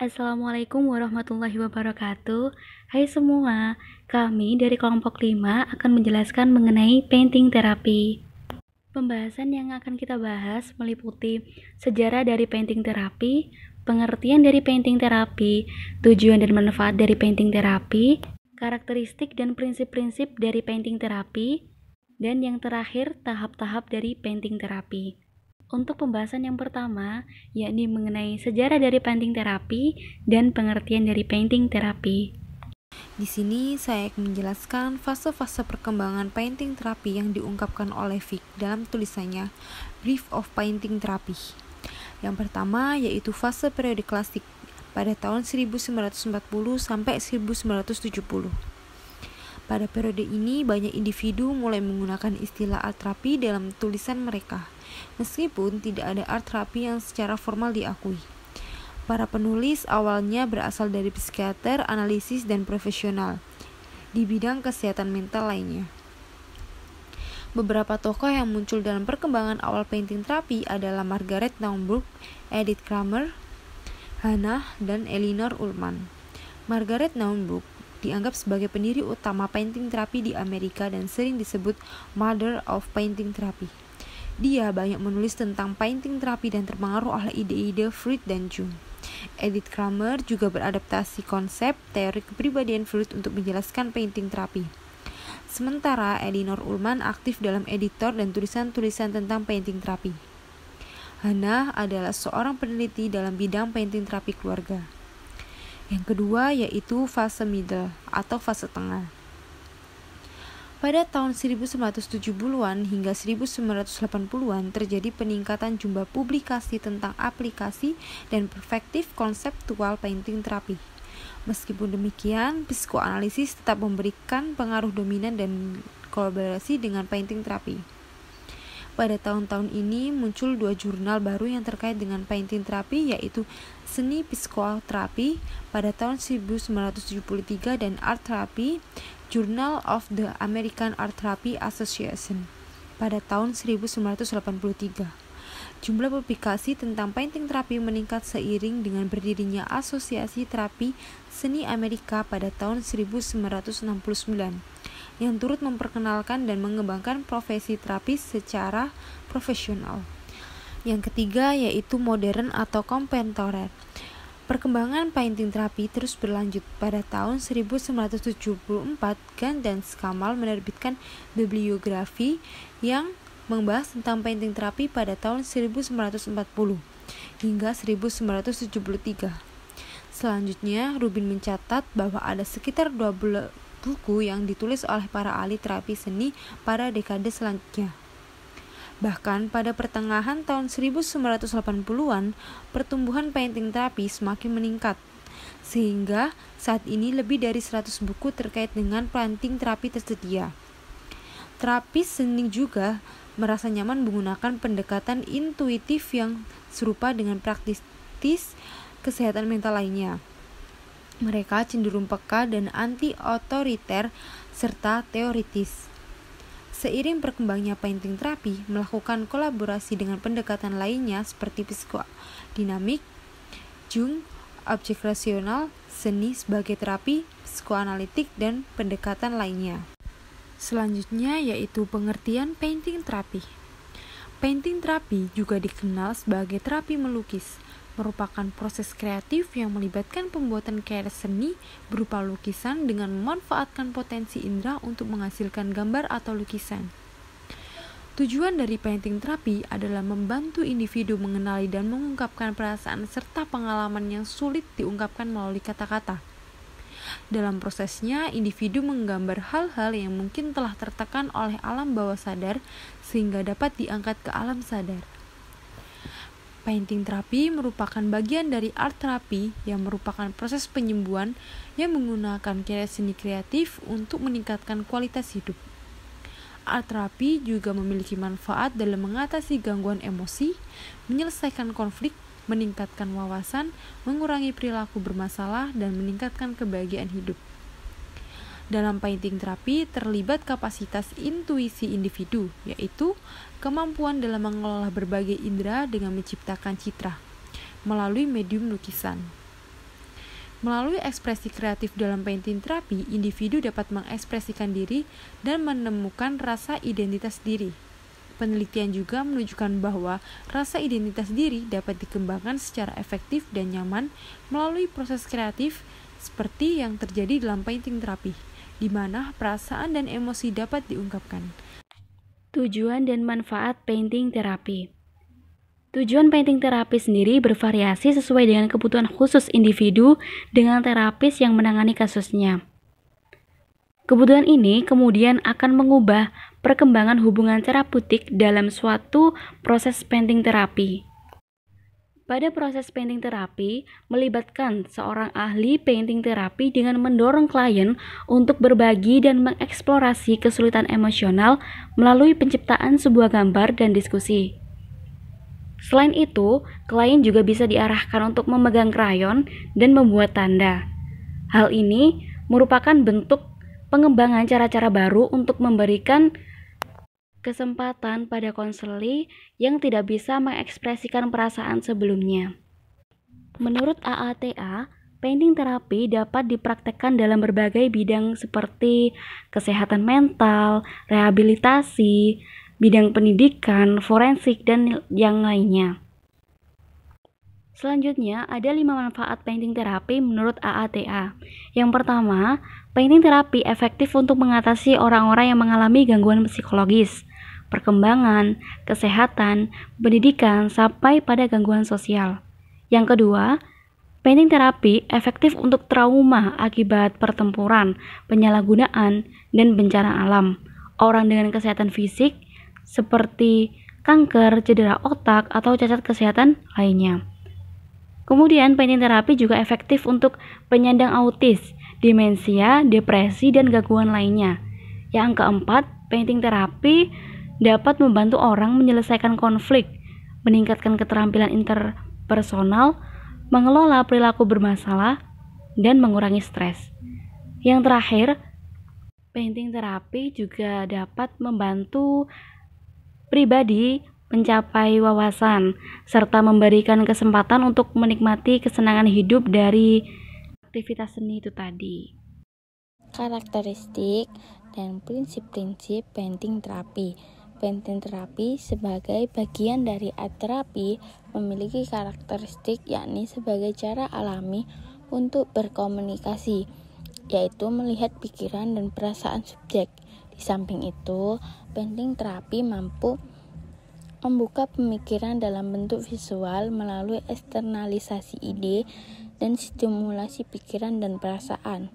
Assalamualaikum warahmatullahi wabarakatuh. Hai semua, kami dari kelompok 5 akan menjelaskan mengenai painting terapi. Pembahasan yang akan kita bahas meliputi sejarah dari painting terapi, pengertian dari painting terapi, tujuan dan manfaat dari painting terapi, karakteristik dan prinsip-prinsip dari painting terapi, dan yang terakhir tahap-tahap dari painting terapi. Untuk pembahasan yang pertama, yakni mengenai sejarah dari painting terapi dan pengertian dari painting terapi. Di sini saya akan menjelaskan fase-fase perkembangan painting terapi yang diungkapkan oleh Vick dalam tulisannya Brief of Painting Therapy. Yang pertama yaitu fase periode klasik pada tahun 1940 sampai 1970. Pada periode ini banyak individu mulai menggunakan istilah art therapy dalam tulisan mereka, meskipun tidak ada art therapy yang secara formal diakui. Para penulis awalnya berasal dari psikiater, analisis, dan profesional di bidang kesehatan mental lainnya. Beberapa tokoh yang muncul dalam perkembangan awal painting terapi adalah Margaret Naumburg, Edith Kramer, Hannah, dan Elinor Ullman. Margaret Naumburg dianggap sebagai pendiri utama painting terapi di Amerika dan sering disebut Mother of Painting Therapy. Dia banyak menulis tentang painting terapi dan terpengaruh oleh ide-ide Freud dan Jung. Edith Kramer juga beradaptasi konsep teori kepribadian Freud untuk menjelaskan painting terapi. Sementara Elinor Ullman aktif dalam editor dan tulisan-tulisan tentang painting terapi. Hannah adalah seorang peneliti dalam bidang painting terapi keluarga. Yang kedua yaitu fase middle atau fase tengah. Pada tahun 1970-an hingga 1980-an terjadi peningkatan jumlah publikasi tentang aplikasi dan perspektif konseptual painting terapi. Meskipun demikian, psikoanalisis tetap memberikan pengaruh dominan dan kolaborasi dengan painting terapi. Pada tahun-tahun ini muncul dua jurnal baru yang terkait dengan painting terapi, yaitu Seni Psikoterapi pada tahun 1973 dan Art Therapy, Journal of the American Art Therapy Association pada tahun 1983. Jumlah publikasi tentang painting terapi meningkat seiring dengan berdirinya Asosiasi Terapi Seni Amerika pada tahun 1969 yang turut memperkenalkan dan mengembangkan profesi terapis secara profesional. Yang ketiga yaitu modern atau kontemporer. Perkembangan painting terapi terus berlanjut. Pada tahun 1974, Gant dan Skamal menerbitkan bibliografi yang membahas tentang painting terapi pada tahun 1940 hingga 1973. Selanjutnya, Rubin mencatat bahwa ada sekitar 12 buku yang ditulis oleh para ahli terapi seni pada dekade selanjutnya. Bahkan pada pertengahan tahun 1980-an, pertumbuhan painting terapi semakin meningkat, sehingga saat ini lebih dari 100 buku terkait dengan painting terapi tersedia. Terapis seni juga merasa nyaman menggunakan pendekatan intuitif yang serupa dengan praktis kesehatan mental lainnya. Mereka cenderung peka dan anti-otoriter serta teoritis. Seiring berkembangnya painting terapi melakukan kolaborasi dengan pendekatan lainnya seperti psikodinamik, Jung, objek rasional, seni sebagai terapi, psikoanalitik, dan pendekatan lainnya. Selanjutnya yaitu pengertian painting terapi. Painting terapi juga dikenal sebagai terapi melukis, merupakan proses kreatif yang melibatkan pembuatan karya seni berupa lukisan dengan memanfaatkan potensi indera untuk menghasilkan gambar atau lukisan. Tujuan dari painting terapi adalah membantu individu mengenali dan mengungkapkan perasaan serta pengalaman yang sulit diungkapkan melalui kata-kata. Dalam prosesnya, individu menggambar hal-hal yang mungkin telah tertekan oleh alam bawah sadar sehingga dapat diangkat ke alam sadar. Painting terapi merupakan bagian dari art terapi yang merupakan proses penyembuhan yang menggunakan karya seni kreatif untuk meningkatkan kualitas hidup. Art terapi juga memiliki manfaat dalam mengatasi gangguan emosi, menyelesaikan konflik, meningkatkan wawasan, mengurangi perilaku bermasalah, dan meningkatkan kebahagiaan hidup. Dalam painting terapi terlibat kapasitas intuisi individu, yaitu kemampuan dalam mengelola berbagai indera dengan menciptakan citra melalui medium lukisan. Melalui ekspresi kreatif dalam painting terapi, individu dapat mengekspresikan diri dan menemukan rasa identitas diri. Penelitian juga menunjukkan bahwa rasa identitas diri dapat dikembangkan secara efektif dan nyaman melalui proses kreatif seperti yang terjadi dalam painting terapi, di mana perasaan dan emosi dapat diungkapkan. Tujuan dan manfaat painting terapi. Tujuan painting terapi sendiri bervariasi sesuai dengan kebutuhan khusus individu dengan terapis yang menangani kasusnya. Kebutuhan ini kemudian akan mengubah perkembangan hubungan terapeutik dalam suatu proses painting terapi. Pada proses painting terapi, melibatkan seorang ahli painting terapi dengan mendorong klien untuk berbagi dan mengeksplorasi kesulitan emosional melalui penciptaan sebuah gambar dan diskusi. Selain itu, klien juga bisa diarahkan untuk memegang krayon dan membuat tanda. Hal ini merupakan bentuk pengembangan cara-cara baru untuk memberikan kesempatan pada konseli yang tidak bisa mengekspresikan perasaan sebelumnya. Menurut AATA, painting terapi dapat dipraktekkan dalam berbagai bidang seperti kesehatan mental, rehabilitasi, bidang pendidikan, forensik, dan yang lainnya. Selanjutnya, ada 5 manfaat painting terapi menurut AATA. Yang pertama, painting terapi efektif untuk mengatasi orang-orang yang mengalami gangguan psikologis, perkembangan, kesehatan, pendidikan, sampai pada gangguan sosial. Yang kedua, painting terapi efektif untuk trauma akibat pertempuran, penyalahgunaan, dan bencana alam. Orang dengan kesehatan fisik seperti kanker, cedera otak, atau cacat kesehatan lainnya. Kemudian, painting terapi juga efektif untuk penyandang autis, demensia, depresi, dan gangguan lainnya. Yang keempat, painting terapi dapat membantu orang menyelesaikan konflik, meningkatkan keterampilan interpersonal, mengelola perilaku bermasalah, dan mengurangi stres. Yang terakhir, painting terapi juga dapat membantu pribadi mencapai wawasan, serta memberikan kesempatan untuk menikmati kesenangan hidup dari aktivitas seni itu tadi. Karakteristik dan prinsip-prinsip painting terapi. Painting terapi sebagai bagian dari art terapi memiliki karakteristik yakni sebagai cara alami untuk berkomunikasi, yaitu melihat pikiran dan perasaan subjek. Di samping itu, painting terapi mampu membuka pemikiran dalam bentuk visual melalui eksternalisasi ide dan stimulasi pikiran dan perasaan.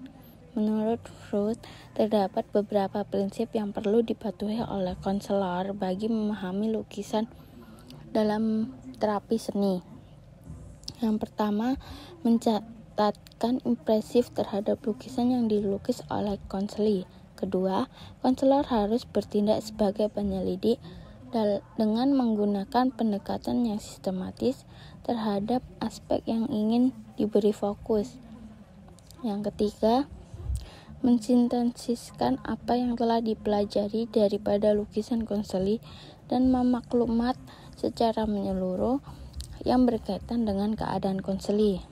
Menurut Freud, terdapat beberapa prinsip yang perlu dipatuhi oleh konselor bagi memahami lukisan dalam terapi seni. Yang pertama, mencatatkan impresif terhadap lukisan yang dilukis oleh konseli. Kedua, konselor harus bertindak sebagai penyelidik dengan menggunakan pendekatan yang sistematis terhadap aspek yang ingin diberi fokus. Yang ketiga, mensintetiskan apa yang telah dipelajari daripada lukisan konseli dan memaklumat secara menyeluruh yang berkaitan dengan keadaan konseli.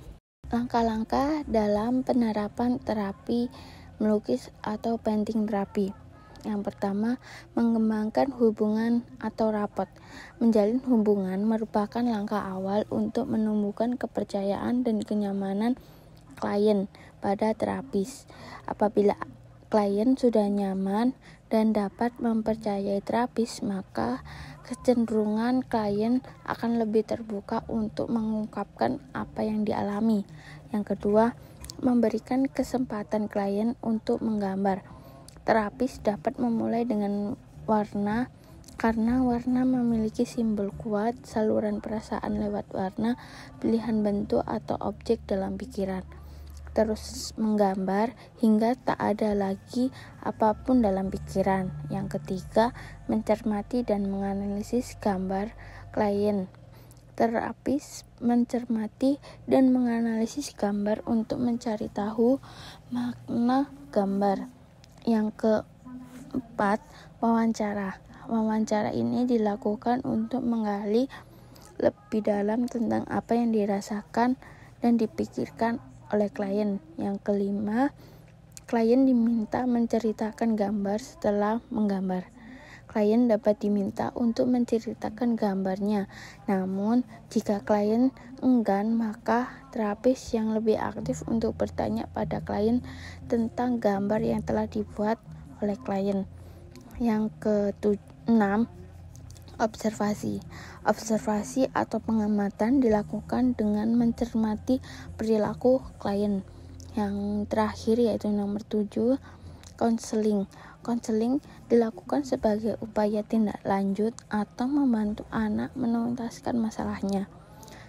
Langkah-langkah dalam penerapan terapi melukis atau painting terapi. Yang pertama, mengembangkan hubungan atau rapport. Menjalin hubungan merupakan langkah awal untuk menumbuhkan kepercayaan dan kenyamanan klien pada terapis. Apabila klien sudah nyaman dan dapat mempercayai terapis, maka kecenderungan klien akan lebih terbuka untuk mengungkapkan apa yang dialami. Yang kedua, memberikan kesempatan klien untuk menggambar. Terapis dapat memulai dengan warna karena warna memiliki simbol kuat, saluran perasaan lewat warna, pilihan bentuk atau objek dalam pikiran. Terus menggambar hingga tak ada lagi apapun dalam pikiran. Yang ketiga, mencermati dan menganalisis gambar klien. Terapis mencermati dan menganalisis gambar untuk mencari tahu makna gambar. Yang keempat, wawancara. Wawancara ini dilakukan untuk menggali lebih dalam tentang apa yang dirasakan dan dipikirkan oleh klien. Yang kelima, klien diminta menceritakan gambar setelah menggambar. Klien dapat diminta untuk menceritakan gambarnya. Namun, jika klien enggan, maka terapis yang lebih aktif untuk bertanya pada klien tentang gambar yang telah dibuat oleh klien. Yang keenam, observasi. Observasi atau pengamatan dilakukan dengan mencermati perilaku klien. Yang terakhir yaitu nomor 7, konseling. Konseling dilakukan sebagai upaya tindak lanjut atau membantu anak menuntaskan masalahnya.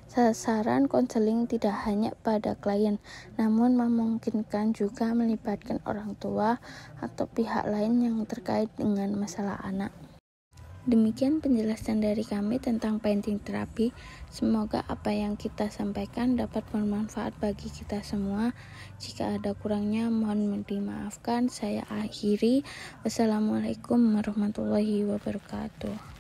Sasaran konseling tidak hanya pada klien, namun memungkinkan juga melibatkan orang tua atau pihak lain yang terkait dengan masalah anak. Demikian penjelasan dari kami tentang parenting terapi. Semoga apa yang kita sampaikan dapat bermanfaat bagi kita semua. Jika ada kurangnya mohon dimaafkan. Saya akhiri. Wassalamualaikum warahmatullahi wabarakatuh.